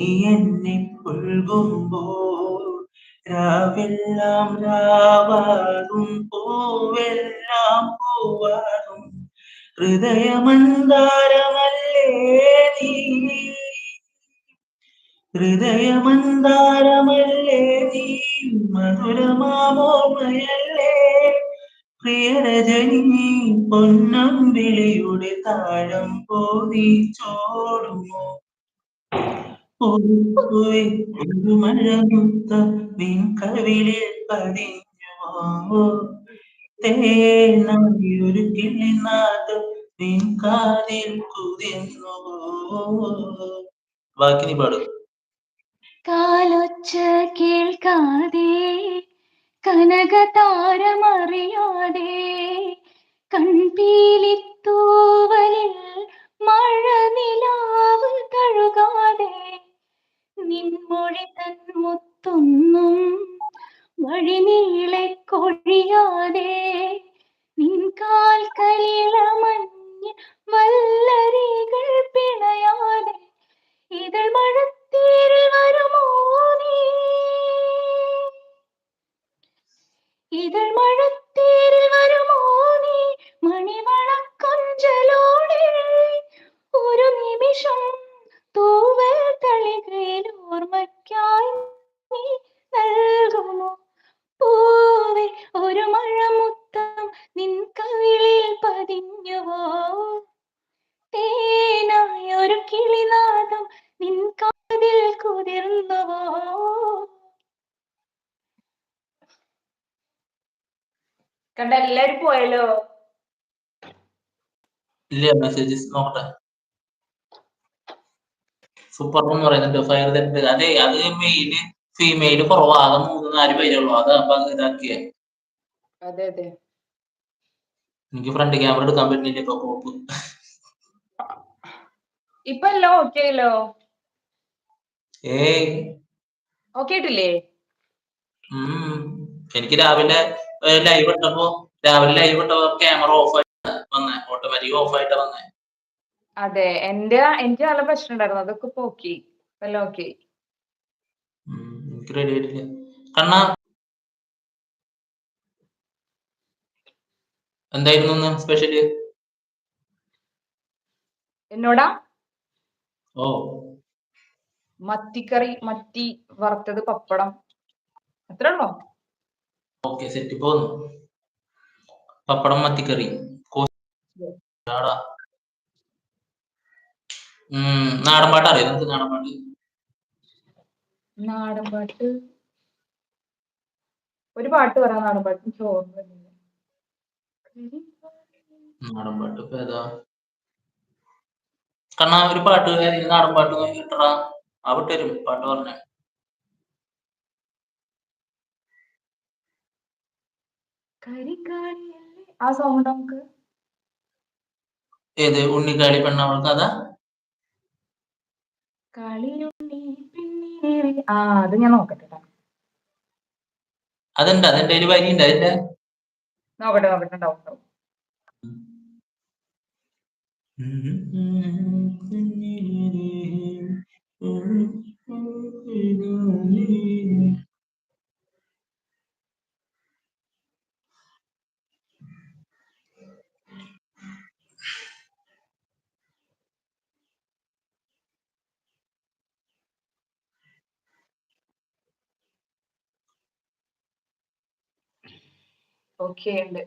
നീ എന്നെ പുൽകുമ്പോൾ രാവെല്ലാം രാവാകും പൂവെല്ലാം പൂവാകും ഹൃദയമന്ദാരമല്ലേ നീ ഹൃദയമന്ദാരമല്ലേ നീ മധുരമാമോമയല്ലേ പ്രിയരജനി പൊന്നമ്പിളിയുടെ താഴം പോയി ചോടുമോ ഒരു മഴമുത്തം നിൻ കവിളിൽ പതിഞ്ഞുവോ തേനായി ഒരു കിളിനാദം നിൻ കാതിൽ കുതിർന്നുവോ ബാക്കി നീ പാടും കാലൊച്ച കേൾക്കാതെ കനകതാരമറിയാതെ കൺപീലിത്തൂവലിൽ മഴ നിലാവ് തഴുകാതെ നിൻമൊഴി തൻ മുത്തൊന്നും വഴിനീളെ കൊഴിയാതെ നിൻ കാൽ കലിളമഞ്ഞ് വല്ലരികൾ പിണയാതെ ഇതൾ മഴത്തേരിൽ വരുമോ നീ ഇതൾ മഴത്തേരിൽ വരുമോ നീ മണിവളക്കൊഞ്ചലോടെ ഒരു നിമിഷം തൂവൽ തളികയിൽ ഓർമ്മയ്ക്കായി നീ നൽകുമോ പൂവേ ഒരു മഴമുത്തം നിൻ കവിളിൽ പതിഞ്ഞുവോ തേനായ ഒരു കിളിനാദം നിൻ കാതിൽ കുതിർന്നുവോ കണ്ട എല്ലാരും പോയല്ലോ ഇല്ല മെസ്സേജസ് നോക്കട്ടെ സൂപ്പർ എന്ന് പറയുന്നുണ്ട് ഫയർ തരുന്നുണ്ട് അതെ അത് മെയില് ഫീമെയില് കുറവാ ആകെ 3-4 പേരുള്ളൂ അത് അപ്പൊ ഇതാക്കിയ അതെ അതെ എനിക്ക് ഫ്രണ്ട് ക്യാമറ എടുക്കാൻ പറ്റുന്നില്ല ഇപ്പൊ കോപ്പ് ഇപ്പൊ എല്ലാം ഓക്കെ അല്ലോ ഏയ് ഓക്കെ ആയിട്ടില്ലേ എനിക്ക് രാവിലെ ലൈവ് ഇട്ടപ്പോ ക്യാമറ ഓഫ് ആയിട്ട് വന്നേ ഓട്ടോമാറ്റിക് ഓഫ് ആയിട്ട് വന്നേ അതെ എനിക്ക് നല്ല പ്രശ്നം ഉണ്ടായിരുന്നു അതൊക്കെ ഇപ്പൊ ഓക്കെ എല്ലാം ഓക്കെ എനിക്ക് റെഡി ആയിട്ടില്ല കണ്ണ എന്തായിരുന്നു സ്പെഷ്യല് എന്നോടാ ഓ മത്തിക്കറി മത്തി വറുത്തത് പപ്പടം അത്രേ ഉള്ളോ ഓക്കെ സെറ്റ് പോന്നു പപ്പടം മത്തിക്കറി നാടൻ പാട്ട് അറിയാം നമുക്ക് നാടൻ പാട്ട് ഒരു പാട്ട് പറയാം നാടൻ പാട്ട് നാടൻ പാട്ട് ഇപ്പൊ ഏതാ കണ്ണാ ഒരു പാട്ട് നാടൻ പാട്ട് കിട്ടറാ അവിടെ വരും പാട്ട് പറഞ്ഞ ആ സോങ് നമുക്ക് ഏത് ഉണ്ണിക്കാളി പെണ്ണവൾ കഥ അത് ഞാൻ നോക്കട്ടെ അതുണ്ട് അതിന്റെ ഒരു വരി ഉണ്ട് അതിന്റെ നോക്കട്ടെ ഉണ്ടാവും ഓക്കെ ഉണ്ട്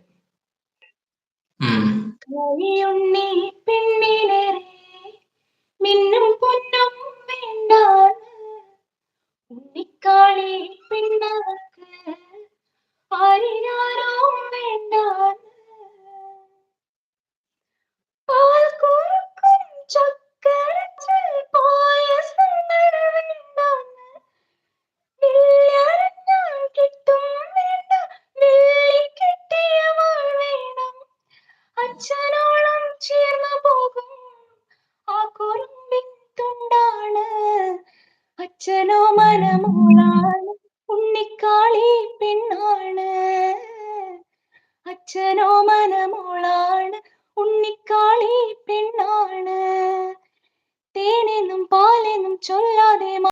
കളിയുണ്ണി പെണ്ണിനേറെ മിന്നും പൊന്നും വേണ്ടാണ് ഉണ്ണിക്കാളി പെണ്ണവർക്ക് ആരിനാരോ വേണ്ടാണ് പാൽ കുറുക്കും ചക്കരച്ചൽ പായസങ്ങൾ വേണ്ടാണ് വെള്ളറിഞ്ഞാൽ കിട്ടും വേണ്ട വെള്ളിക്കെട്ടിയവൾ വേണം അച്ഛനോളം ചേർന്നു പോകും ആ കുറുമ്പിൻ തുണ്ടാണ് അച്ഛനോ മനമോളാണ്